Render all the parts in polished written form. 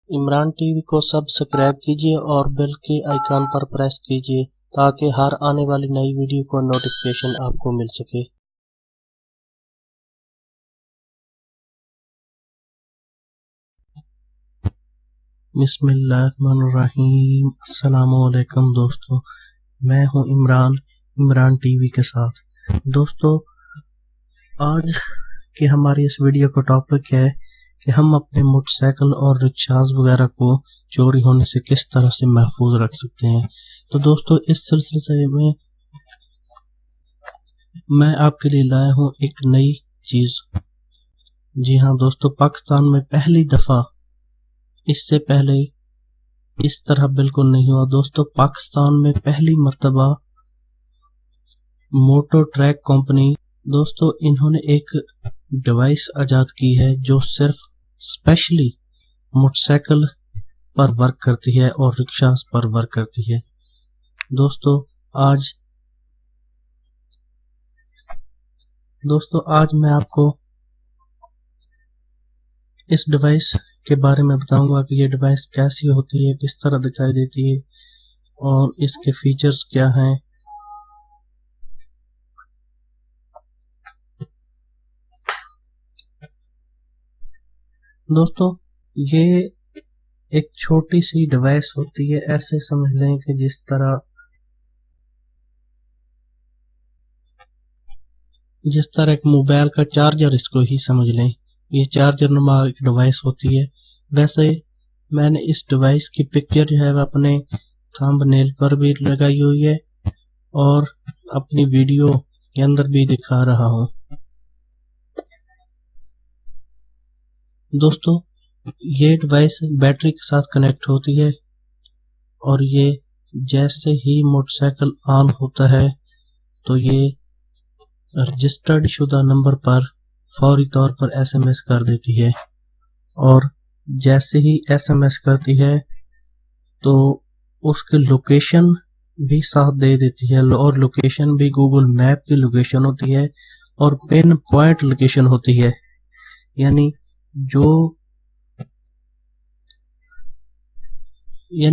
Imran TV को subscribe कीजिए और बेल के आइकन पर प्रेस कीजिए ताकि हर आने वाली नई वीडियो का नोटिफिकेशन आपको मिल सके। बिस्मिल्लाहिर्रहमानिर्रहीम। अस्सलामुअलैकुम दोस्तों, मैं हूं इमरान टीवी के साथ। दोस्तों, आज की हमारी इस वीडियो का टॉपिक है कि हम अपने मोटरसाइकिल और रिक्शाज वगैरह को चोरी होने से किस तरह से महफूज रख सकते हैं। तो दोस्तों, इस सिलसिले में मैं आपके लिए लाया हूँ एक नई चीज। जी हाँ दोस्तों, पाकिस्तान में पहली दफा, इससे पहले इस तरह बिल्कुल नहीं हुआ दोस्तों। पाकिस्तान में पहली मर्तबा मोटो ट्रैक कंपनी, दोस्तों, इन्होंने एक डिवाइस आजाद की है जो सिर्फ स्पेशली मोटरसाइकिल पर वर्क करती है और रिक्शा पर वर्क करती है। दोस्तों आज मैं आपको इस डिवाइस के बारे में बताऊंगा कि ये डिवाइस कैसी होती है, किस तरह दिखाई देती है और इसके फीचर्स क्या हैं। दोस्तों, ये एक छोटी सी डिवाइस होती है, ऐसे समझ लें कि जिस तरह एक मोबाइल का चार्जर, इसको ही समझ लें। ये चार्जर नुमा एक डिवाइस होती है। वैसे मैंने इस डिवाइस की पिक्चर जो है वह अपने थंबनेल पर भी लगाई हुई है और अपनी वीडियो के अंदर भी दिखा रहा हूं। दोस्तों, ये डिवाइस बैटरी के साथ कनेक्ट होती है और ये जैसे ही मोटरसाइकिल ऑन होता है तो ये रजिस्टर्ड शुदा नंबर पर फौरी तौर पर एसएमएस कर देती है और जैसे ही एसएमएस करती है तो उसकी लोकेशन भी साथ दे देती है और लोकेशन भी गूगल मैप की लोकेशन होती है और पिन पॉइंट लोकेशन होती है। यानी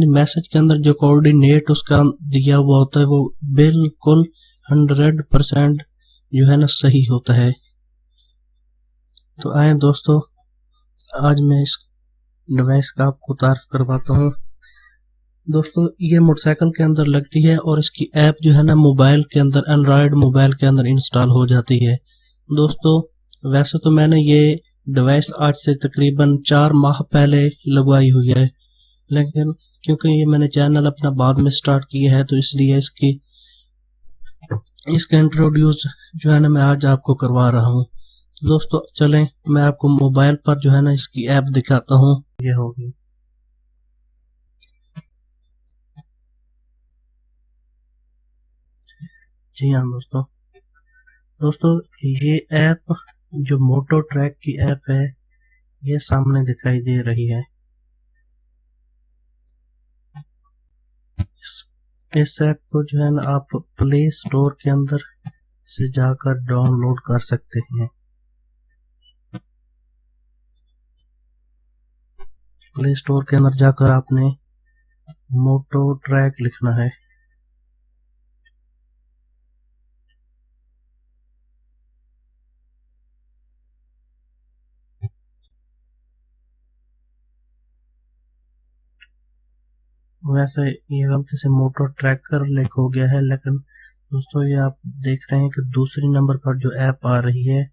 मैसेज के अंदर जो कोऑर्डिनेट उसका दिया हुआ होता है वो बिल्कुल 100% जो है ना सही होता है। तो आए दोस्तों, आज मैं इस डिवाइस का आपको तारीफ करवाता हूँ। दोस्तों, ये मोटरसाइकिल के अंदर लगती है और इसकी ऐप जो है ना मोबाइल के अंदर, एंड्रॉयड मोबाइल के अंदर इंस्टॉल हो जाती है। दोस्तों, वैसे तो मैंने ये डिवाइस आज से तकरीबन 4 माह पहले लगवाई हुई है, लेकिन क्योंकि ये मैंने चैनल अपना बाद में स्टार्ट किया है तो इसलिए इसका इंट्रोड्यूस जो है ना मैं आज आपको करवा रहा हूँ। तो दोस्तों, चलें मैं आपको मोबाइल पर जो है ना इसकी ऐप दिखाता हूँ। ये होगी, जी हाँ दोस्तों, ये ऐप जो मोटो ट्रैक की ऐप है ये सामने दिखाई दे रही है। इस ऐप को जो है ना आप प्ले स्टोर के अंदर से जाकर डाउनलोड कर सकते हैं। प्ले स्टोर के अंदर जाकर आपने मोटो ट्रैक लिखना है। वैसे ये गलती से मोटो ट्रैकर लिख हो गया है, लेकिन दोस्तों ये आप देख रहे हैं कि दूसरी नंबर पर जो ऐप आ रही है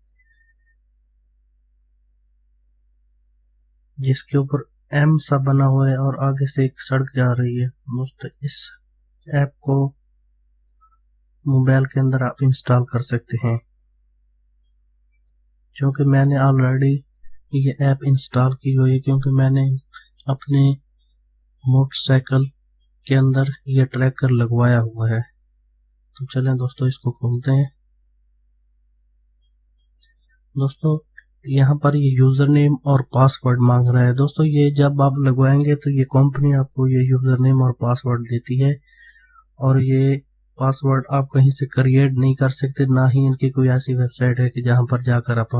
जिसके ऊपर एम सा बना हुआ है और आगे से एक सड़क जा रही है, दोस्तों इस ऐप को मोबाइल के अंदर आप इंस्टॉल कर सकते हैं। क्योंकि मैंने ऑलरेडी ये ऐप इंस्टॉल की हुई है, क्योंकि मैंने अपने मोटरसाइकिल के अंदर ये ट्रैकर लगवाया हुआ है। तो चलें दोस्तों, इसको खोलते हैं। दोस्तों, यहाँ पर ये यूजर नेम और पासवर्ड मांग रहा है। दोस्तों, ये जब आप लगवाएंगे तो ये कंपनी आपको ये यूजर नेम और पासवर्ड देती है और ये पासवर्ड आप कहीं से क्रिएट नहीं कर सकते, ना ही इनकी कोई ऐसी वेबसाइट है कि जहां पर जाकर आप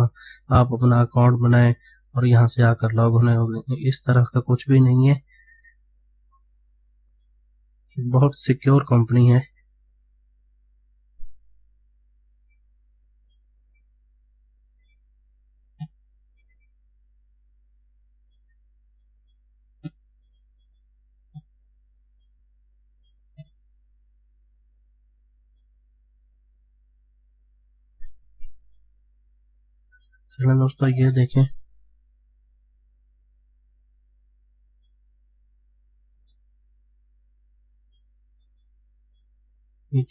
अपना अकाउंट बनाएं और यहाँ से आकर लॉग होने, इस तरह का कुछ भी नहीं है। बहुत सिक्योर कंपनी है। चलो दोस्तों ये देखें,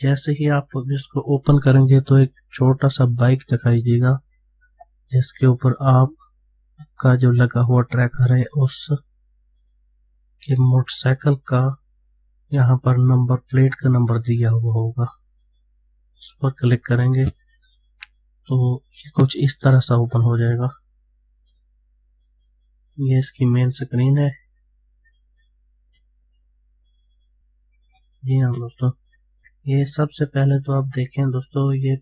जैसे ही आप इसको ओपन करेंगे तो एक छोटा सा बाइक दिखाई देगा, जिसके ऊपर आप का जो लगा हुआ ट्रैकर है उस के मोटरसाइकिल का यहाँ पर नंबर प्लेट का नंबर दिया हुआ होगा। उस पर क्लिक करेंगे तो ये कुछ इस तरह सा ओपन हो जाएगा। ये इसकी मेन स्क्रीन है। जी हाँ दोस्तों, ये सबसे पहले तो आप देखें दोस्तों, ये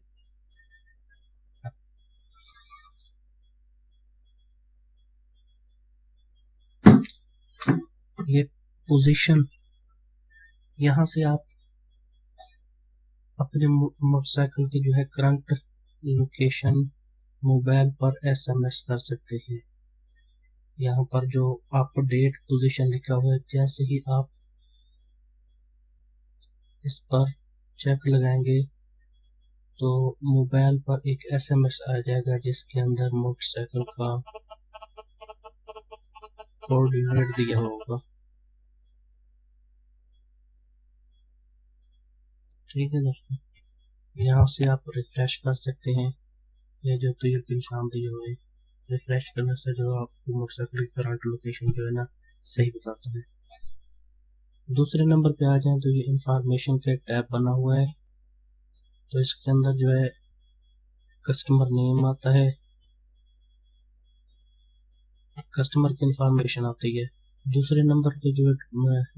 पोजीशन, यहाँ से आप अपने मोटरसाइकिल की जो है करंट लोकेशन मोबाइल पर एसएमएस कर सकते हैं। यहाँ पर जो आपको डेट पोजीशन लिखा हुआ है, जैसे ही आप इस पर चेक लगाएंगे तो मोबाइल पर एक एसएमएस आ जाएगा, जिसके अंदर मोटरसाइकिल का कोऑर्डिनेट दिया होगा। ठीक है दोस्तों, यहाँ से आप रिफ्रेश कर सकते हैं। ये जो तीर के निशान दिए हुए, रिफ्रेश करने से जो आपको मोटरसाइकिल की करंट लोकेशन जो है ना सही बताता है। दूसरे नंबर पे आ जाएं तो ये इंफॉर्मेशन का एक टैब बना हुआ है, तो इसके अंदर जो है कस्टमर नेम आता है, कस्टमर की इंफॉर्मेशन आती है। दूसरे नंबर पे जो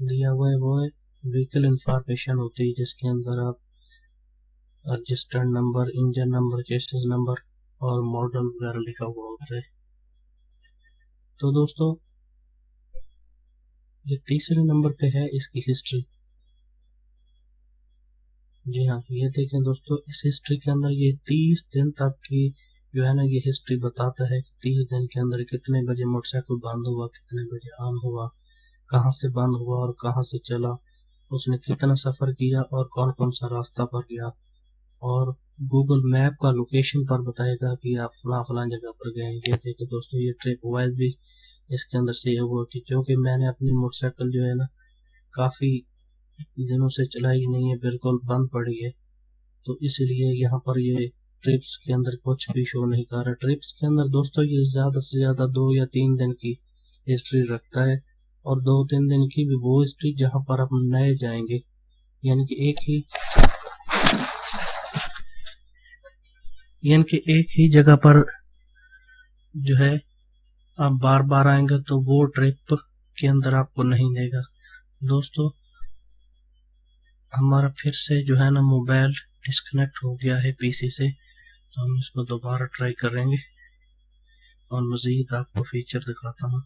दिया हुआ है वो है व्हीकल इंफॉर्मेशन होती है, जिसके अंदर आप registered number, engine number, chassis number और मॉडल वगैरह लिखा हुआ होता है। तो दोस्तों ये तीसरे नंबर पे है इसकी हिस्ट्री। जी हाँ, ये देखें दोस्तों, इस हिस्ट्री के अंदर ये 30 दिन तक की जो है ना ये हिस्ट्री बताता है कि 30 दिन के अंदर कितने बजे मोटरसाइकिल बंद हुआ, कितने बजे ऑन हुआ, कहाँ से बंद हुआ और कहाँ से चला, उसने कितना सफ़र किया और कौन कौन सा रास्ता पर गया, और गूगल मैप का लोकेशन पर बताएगा कि आप फला फला जगह पर गए। ये देखो दोस्तों, ये ट्रिप वाइज भी इसके अंदर से ये हुआ कि क्योंकि मैंने अपनी मोटरसाइकिल जो है ना काफ़ी दिनों से चलाई नहीं है, बिल्कुल बंद पड़ी है, तो इसलिए यहाँ पर ये ट्रिप्स के अंदर कुछ भी शो नहीं कर रहा। ट्रिप्स के अंदर दोस्तों ये ज़्यादा से ज़्यादा 2 या 3 दिन की हिस्ट्री रखता है, और 2-3 दिन की भी वो हिस्ट्री जहाँ पर आप नए जाएंगे, यानी कि एक ही जगह पर जो है आप बार बार आएंगे तो वो ट्रिप के अंदर आपको नहीं देगा। दोस्तों हमारा फिर से जो है ना मोबाइल डिस्कनेक्ट हो गया है पीसी से, तो हम इसको दोबारा ट्राई करेंगे और मज़ीद आपको फीचर दिखाता हूँ।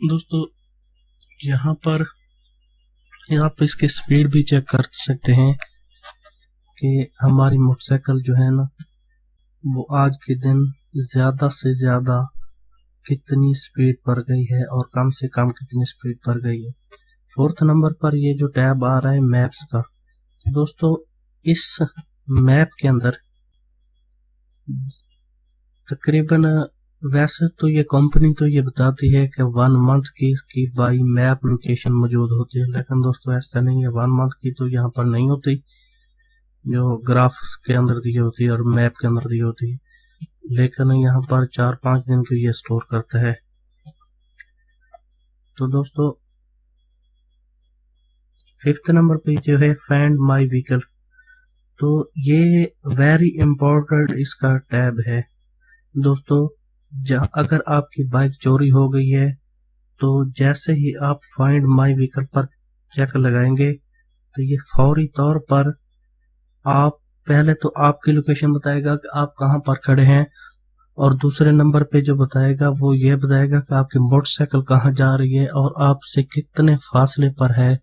दोस्तों यहाँ पर आप इसकी स्पीड भी चेक कर सकते हैं कि हमारी मोटरसाइकिल जो है ना वो आज के दिन ज़्यादा से ज़्यादा कितनी स्पीड पर गई है और कम से कम कितनी स्पीड पर गई है। 4th नंबर पर ये जो टैब आ रहा है मैप्स का, दोस्तों इस मैप के अंदर तकरीबन, वैसे तो ये कंपनी तो ये बताती है कि 1 मंथ की इसकी बाई मैप लोकेशन मौजूद होती है, लेकिन दोस्तों ऐसा नहीं है। 1 मंथ की तो यहाँ पर नहीं होती, जो ग्राफ्स के अंदर दी होती है और मैप के अंदर दी होती है, लेकिन यहाँ पर 4-5 दिन की ये स्टोर करता है। तो दोस्तों 5th नंबर पे जो है फाइंड माय व्हीकल, तो ये वेरी इंपॉर्टेंट इसका टैब है दोस्तों। अगर आपकी बाइक चोरी हो गई है तो जैसे ही आप फाइंड माय व्हीकल पर चेक लगाएंगे तो ये फौरी तौर पर आप पहले तो आपकी लोकेशन बताएगा कि आप कहां पर खड़े हैं, और दूसरे नंबर पे जो बताएगा वो ये बताएगा कि आपकी मोटरसाइकिल कहां जा रही है और आपसे कितने फासले पर है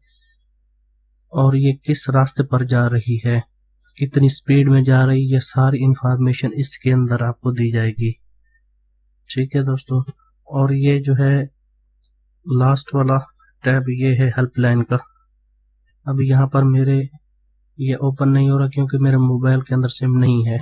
और ये किस रास्ते पर जा रही है, कितनी स्पीड में जा रही है। ये सारी इंफॉर्मेशन इसके अंदर आपको दी जाएगी। ठीक है दोस्तों, और ये जो है लास्ट वाला टैब ये है हेल्पलाइन का। अब यहाँ पर मेरे ये ओपन नहीं हो रहा क्योंकि मेरे मोबाइल के अंदर सिम नहीं है।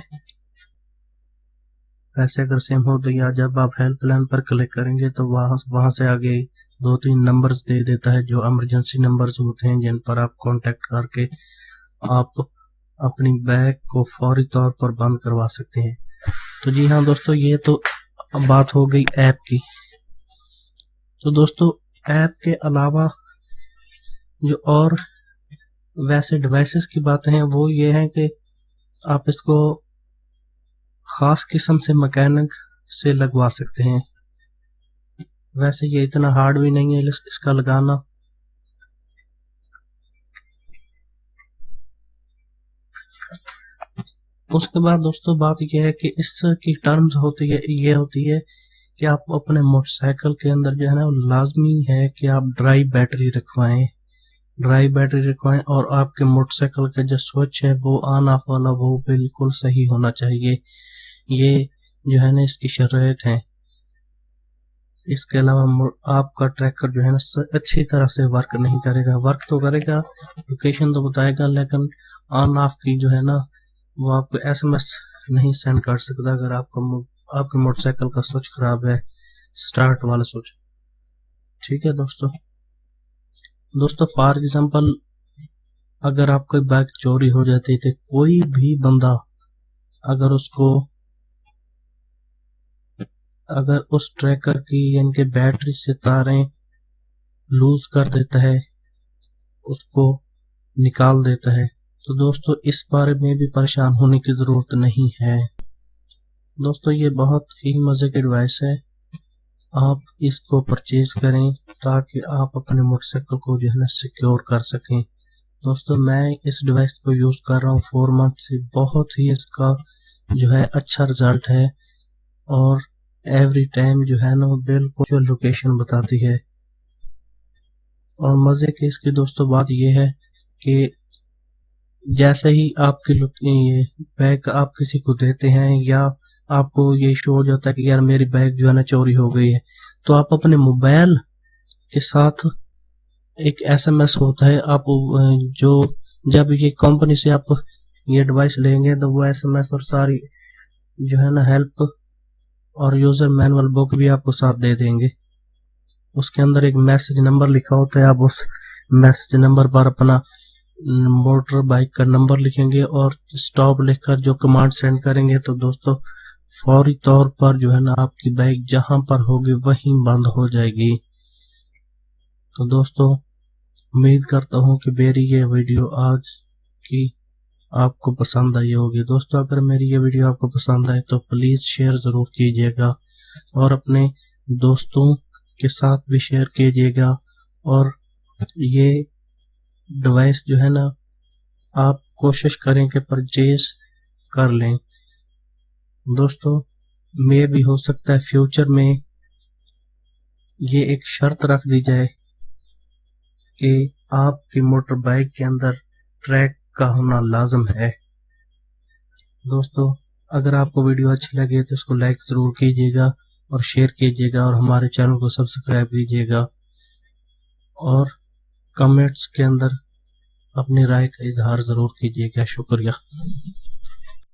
ऐसे अगर सिम हो तो या जब आप हेल्पलाइन पर क्लिक करेंगे तो वहां से आगे 2-3 नंबर्स दे देता है जो इमरजेंसी नंबर्स होते हैं, जिन पर आप कांटेक्ट करके आप अपनी बाइक को फौरी तौर पर बंद करवा सकते हैं। तो जी हाँ दोस्तों, ये तो बात हो गई ऐप की। तो दोस्तों ऐप के अलावा जो और वैसे डिवाइसेस की बातें हैं वो ये है कि आप इसको खास किस्म से मैकेनिक से लगवा सकते हैं। वैसे ये इतना हार्ड भी नहीं है इसका लगाना। उसके बाद दोस्तों बात यह है कि इसकी टर्म्स होती है कि आप अपने मोटरसाइकिल के अंदर जो है ना लाजमी है कि आप ड्राई बैटरी रखवाएं और आपके मोटरसाइकिल का जो स्विच है वो ऑन ऑफ वाला वो बिल्कुल सही होना चाहिए। ये जो है ना इसकी शर्त है। इसके अलावा आपका ट्रैकर जो है ना अच्छी तरह से वर्क नहीं करेगा। वर्क तो करेगा, लोकेशन तो बताएगा, लेकिन ऑन ऑफ की जो है ना वो आपको SMS नहीं सेंड कर सकता अगर आपके मोटरसाइकिल का स्विच खराब है, स्टार्ट वाला स्विच। ठीक है दोस्तों फॉर एग्जांपल अगर आपकी बाइक चोरी हो जाती है तो कोई भी बंदा अगर उस ट्रैकर की यानी कि बैटरी से तारें लूज कर देता है, उसको निकाल देता है, तो दोस्तों इस बारे में भी परेशान होने की जरूरत नहीं है। दोस्तों ये बहुत ही मजे की डिवाइस है, आप इसको परचेज करें ताकि आप अपने मोटरसाइकिल को जो है ना सिक्योर कर सकें। दोस्तों मैं इस डिवाइस को यूज कर रहा हूँ 4 मंथ से, बहुत ही इसका जो है अच्छा रिजल्ट है और एवरी टाइम जो है ना बिल्कुल लोकेशन बताती है। और मजे की इसकी दोस्तों बात यह है कि जैसे ही आपकी ये बैग आप किसी को देते हैं या आपको ये शो हो जाता है कि यार मेरी बैग जो है ना चोरी हो गई है, तो आप अपने मोबाइल के साथ एक SMS होता है, आप जो जब ये कंपनी से आप ये डिवाइस लेंगे तो वो SMS और सारी जो है ना हेल्प और यूजर मैनुअल बुक भी आपको साथ दे देंगे। उसके अंदर एक मैसेज नंबर लिखा होता है, आप उस मैसेज नंबर पर अपना मोटर बाइक का नंबर लिखेंगे और स्टॉप लिखकर जो कमांड सेंड करेंगे तो दोस्तों फौरी तौर पर जो है ना आपकी बाइक जहां पर होगी वहीं बंद हो जाएगी। तो दोस्तों उम्मीद करता हूं कि मेरी ये वीडियो आज की आपको पसंद आई होगी। दोस्तों अगर मेरी ये वीडियो आपको पसंद आए तो प्लीज शेयर जरूर कीजिएगा और अपने दोस्तों के साथ भी शेयर कीजिएगा और ये डिवाइस जो है ना आप कोशिश करें कि परचेज कर लें। दोस्तों में भी हो सकता है फ्यूचर में ये एक शर्त रख दी जाए कि आपकी मोटर बाइक के अंदर ट्रैक का होना लाजम है। दोस्तों अगर आपको वीडियो अच्छी लगे तो इसको लाइक जरूर कीजिएगा और शेयर कीजिएगा और हमारे चैनल को सब्सक्राइब कीजिएगा और कमेंट्स के अंदर अपनी राय का इजहार जरूर कीजिएगा। शुक्रिया।